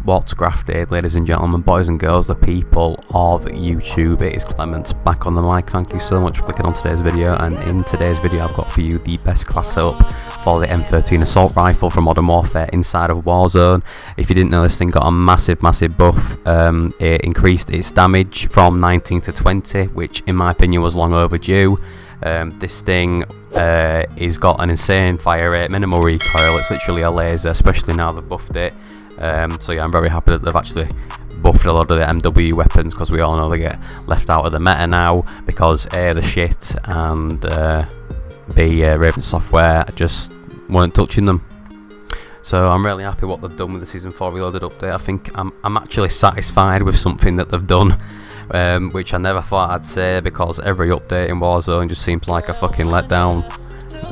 What's grafted, ladies and gentlemen, boys and girls, the people of YouTube? It is Clements back on the mic. Thank you so much for clicking on today's video, and in today's video I've got for you the best class setup for the M13 assault rifle from Modern Warfare inside of Warzone. If you didn't know, this thing got a massive buff. It increased its damage from 19 to 20, which in my opinion was long overdue. This thing is got an insane fire rate, minimal recoil. It's literally a laser, especially now they've buffed it. So yeah, I'm very happy that they've actually buffed a lot of the MW weapons, because we all know they get left out of the meta now because A, the shit, and B, Raven Software just weren't touching them. So I'm really happy what they've done with the Season 4 Reloaded update. I think I'm actually satisfied with something that they've done, which I never thought I'd say, because every update in Warzone just seems like a fucking letdown.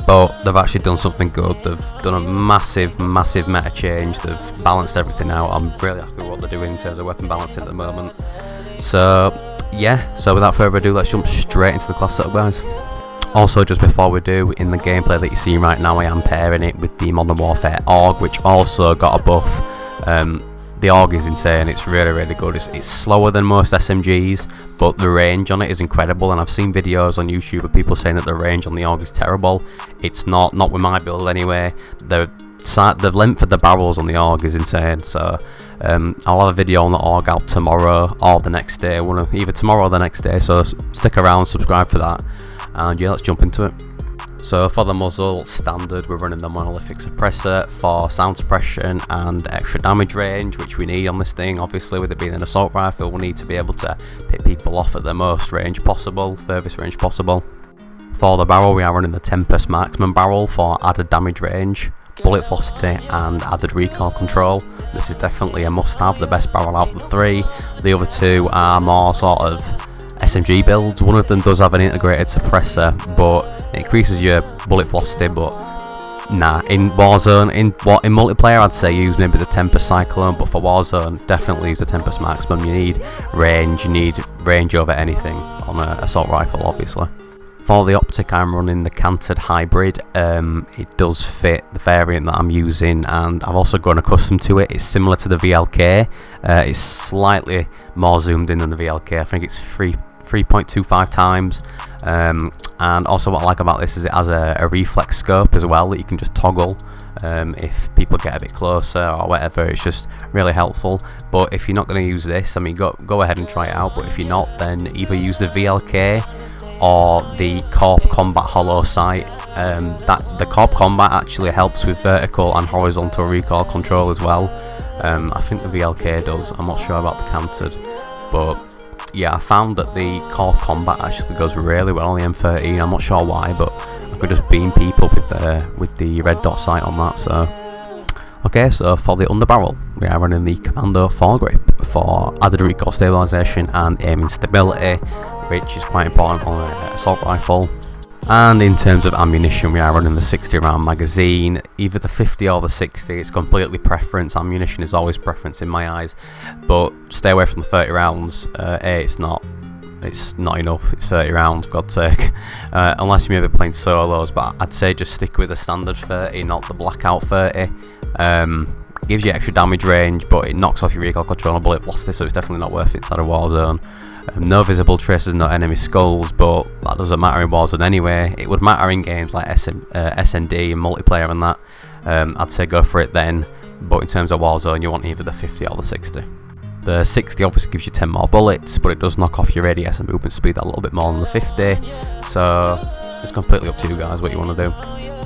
But they've actually done something good. They've done a massive meta change. They've balanced everything out. I'm really happy with what they're doing in terms of weapon balancing at the moment. So yeah, so without further ado, let's jump straight into the class setup, guys. Also, just before we do, in the gameplay that you see right now, I am pairing it with the Modern Warfare AUG, which also got a buff. The AUG is insane. It's really good. It's slower than most SMGs, but the range on it is incredible, and I've seen videos on YouTube of people saying that the range on the AUG is terrible. It's not with my build anyway. The length of the barrels on the AUG is insane. So I'll have a video on the AUG out tomorrow or the next day, either tomorrow or the next day, so stick around, subscribe for that, and yeah, let's jump into it. So for the muzzle, standard, we're running the monolithic suppressor for sound suppression and extra damage range, which we need on this thing. Obviously, with it being an assault rifle, we'll need to be able to pick people off at the most range possible, furthest range possible. For the barrel, we are running the Tempest Marksman barrel for added damage range, bullet velocity and added recoil control. This is definitely a must-have, the best barrel out of the three. The other two are more sort of SMG builds. One of them does have an integrated suppressor, but it increases your bullet velocity. But nah, in Warzone, in multiplayer, I'd say use maybe the Tempest Cyclone, but for Warzone, definitely use the Tempest Marksman. You need range over anything on an assault rifle, obviously. For the optic, I'm running the canted hybrid. It does fit the variant that I'm using, and I've also grown accustomed to it. It's similar to the VLK. It's slightly more zoomed in than the VLK. I think it's 3.25 times. And also what I like about this is it has a reflex scope as well that you can just toggle if people get a bit closer or whatever. It's just really helpful. But if you're not going to use this, I mean, go ahead and try it out, but if you're not, then either use the VLK or the Corp Combat Hollow sight. The Corp Combat actually helps with vertical and horizontal recoil control as well. I think the VLK does. I'm not sure about the canted, but yeah, I found that the Corp Combat actually goes really well on the M13. I'm not sure why, but I could just beam people with the red dot sight on that. So okay, so for the underbarrel, we are running the Commando foregrip for added recoil stabilisation and aiming stability, which is quite important on an assault rifle. And in terms of ammunition, we are running the 60 round magazine, either the 50 or the 60. It's completely preference. Ammunition is always preference in my eyes, but stay away from the 30 rounds. It's not enough. It's 30 rounds, for God's sake, unless you may be playing solos. But I'd say just stick with the standard 30, not the blackout 30. Gives you extra damage range, but it knocks off your recoil control and bullet velocity, so it's definitely not worth it inside of Warzone. No visible traces, no enemy skulls, but that doesn't matter in Warzone anyway. It would matter in games like SND and multiplayer and that. I'd say go for it then, but in terms of Warzone, you want either the 50 or the 60. The 60 obviously gives you 10 more bullets, but it does knock off your radius and movement speed a little bit more than the 50, so it's completely up to you guys what you want to do.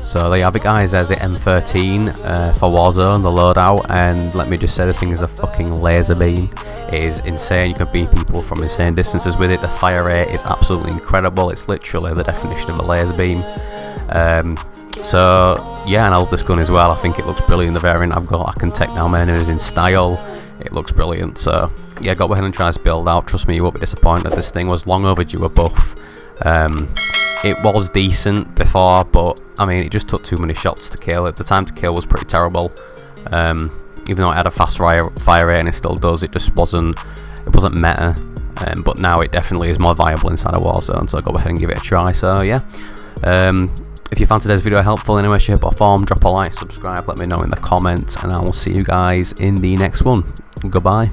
So there you have it, guys. There's the M13 for Warzone, the loadout, and let me just say, this thing is a fucking laser beam. It is insane. You can beat people from insane distances with it. The fire rate is absolutely incredible. It's literally the definition of a laser beam. So yeah, and I love this gun as well. I think it looks brilliant. The variant I've got, I can take down my enemies in style. It looks brilliant. So yeah, go ahead and try this build out. Trust me, you won't be disappointed. This thing was long overdue a buff. It was decent before, but I mean, it just took too many shots to kill it. The time to kill was pretty terrible. Even though it had a fast fire rate, and it still does, it just wasn't meta. But now it definitely is more viable inside of Warzone, so go ahead and give it a try. So yeah, if you found today's video helpful in any way, shape or form, drop a like, subscribe, let me know in the comments, and I will see you guys in the next one. Goodbye.